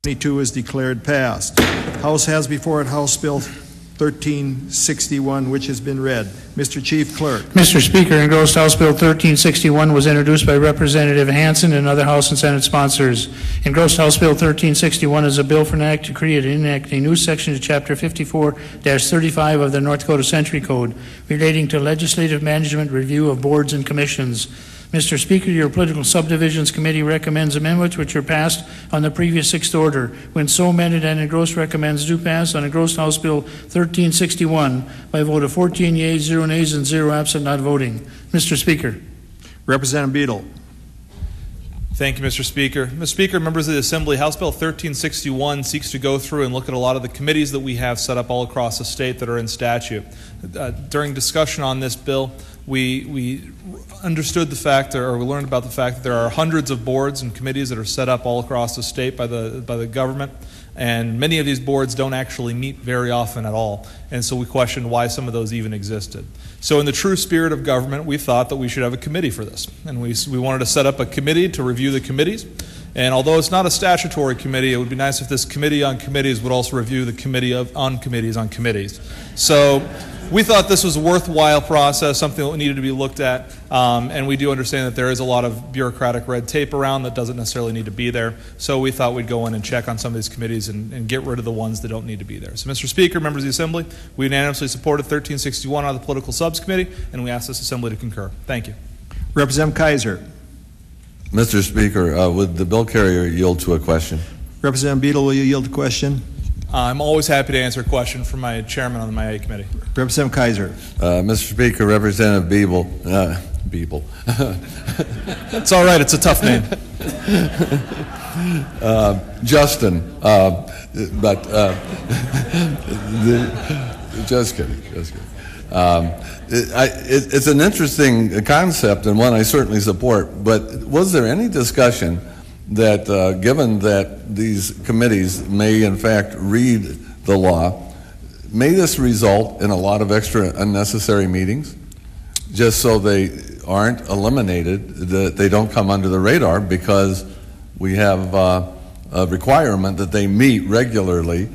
22 is declared passed. House has before it House Bill 1361, which has been read. Mr. Chief Clerk. Mr. Speaker, engrossed House Bill 1361 was introduced by Representative Hansen and other House and Senate sponsors. Engrossed House Bill 1361 is a bill for an act to create and enact a new section of Chapter 54-35 of the North Dakota Century Code relating to legislative management review of boards and commissions. Mr. Speaker, your Political Subdivisions Committee recommends amendments which were passed on the previous sixth order. When so amended and engrossed, recommends do pass on engrossed House Bill 1361 by a vote of 14 yeas, 0 nays, and 0 absent not voting. Mr. Speaker. Representative Beadle. Thank you, Mr. Speaker. Mr. Speaker, members of the Assembly, House Bill 1361 seeks to go through and look at a lot of the committees that we have set up all across the state that are in statute. During discussion on this bill, we understood the fact, or we learned about the fact that there are hundreds of boards and committees that are set up all across the state by the government, and many of these boards don't actually meet very often at all, and so we questioned why some of those even existed. So in the true spirit of government, we thought that we should have a committee for this, and we wanted to set up a committee to review the committees. And although it's not a statutory committee, it would be nice if this committee on committees would also review the committee on committees on committees. So we thought this was a worthwhile process, something that needed to be looked at, and we do understand that there is a lot of bureaucratic red tape around that doesn't necessarily need to be there. So we thought we'd go in and check on some of these committees and get rid of the ones that don't need to be there. So, Mr. Speaker, members of the Assembly, we unanimously supported 1361 on the Political Subs Committee, and we ask this Assembly to concur. Thank you. Representative Kaiser. Mr. Speaker, would the bill carrier yield to a question? Representative Beadle, will you yield the question? I'm always happy to answer a question from my chairman on the MIA committee. Representative Kaiser. Mr. Speaker, Representative Beeble. It's all right. It's a tough name. Justin. Just kidding. Just kidding. It's an interesting concept and one I certainly support, but was there any discussion that given that these committees may in fact read the law, may this result in a lot of extra unnecessary meetings just so they aren't eliminated, that they don't come under the radar because we have a requirement that they meet regularly,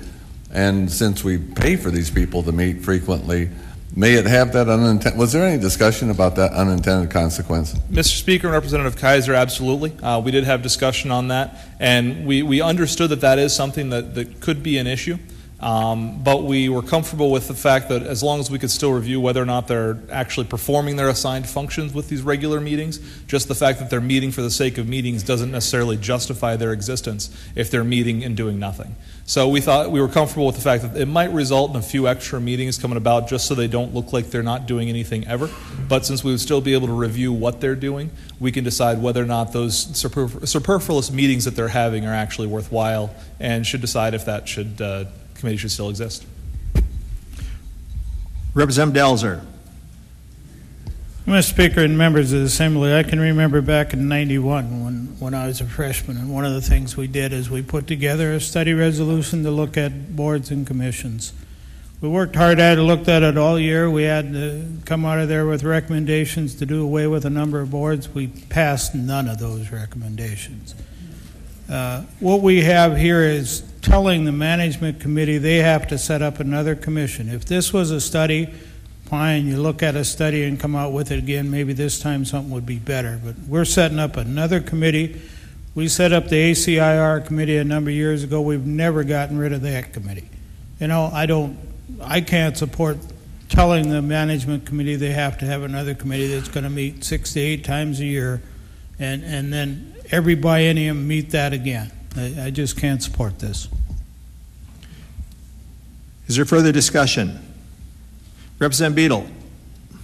and since we pay for these people to meet frequently, may it have that unintended? Was there any discussion about that unintended consequence? Mr. Speaker and Representative Kaiser, absolutely. We did have discussion on that, and we understood that that is something that could be an issue. But we were comfortable with the fact that as long as we could still review whether or not they're actually performing their assigned functions with these regular meetings, just the fact that they're meeting for the sake of meetings doesn't necessarily justify their existence if they're meeting and doing nothing. So we thought we were comfortable with the fact that it might result in a few extra meetings coming about just so they don't look like they're not doing anything ever. But since we would still be able to review what they're doing, we can decide whether or not those superfluous meetings that they're having are actually worthwhile and should decide if that committee should still exist. Representative Delzer. Mr. Speaker and members of the Assembly, I can remember back in '91 when I was a freshman, and one of the things we did is we put together a study resolution to look at boards and commissions. We worked hard at it, looked at it all year. We had to come out of there with recommendations to do away with a number of boards. We passed none of those recommendations. What we have here is telling the management committee they have to set up another commission. If this was a study, fine, you look at a study and come out with it again, maybe this time something would be better. But we're setting up another committee. We set up the ACIR committee a number of years ago. We've never gotten rid of that committee. You know, I can't support telling the management committee they have to have another committee that's going to meet 6 to 8 times a year and then every biennium meet that again. I just can't support this. Is there further discussion? Representative Beadle.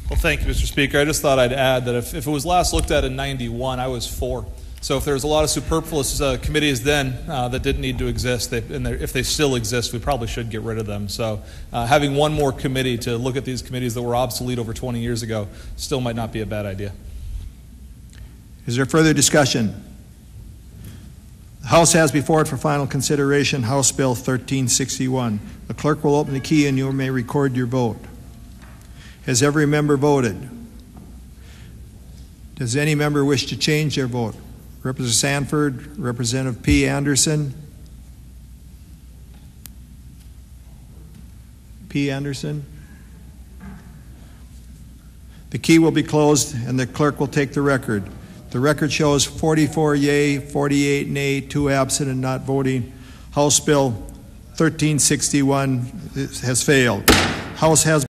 Well, thank you, Mr. Speaker. I just thought I'd add that if it was last looked at in '91, I was 4. So if there's a lot of superfluous committees then that didn't need to exist, and if they still exist, we probably should get rid of them. So having one more committee to look at these committees that were obsolete over 20 years ago still might not be a bad idea. Is there further discussion? The House has before it for final consideration House Bill 1361. The clerk will open the key and you may record your vote. Has every member voted? Does any member wish to change their vote? Representative Sanford, Representative P. Anderson, P. Anderson. The key will be closed, and the clerk will take the record. The record shows 44 yea, 48 nay, 2 absent and not voting. House Bill 1361 has failed. House has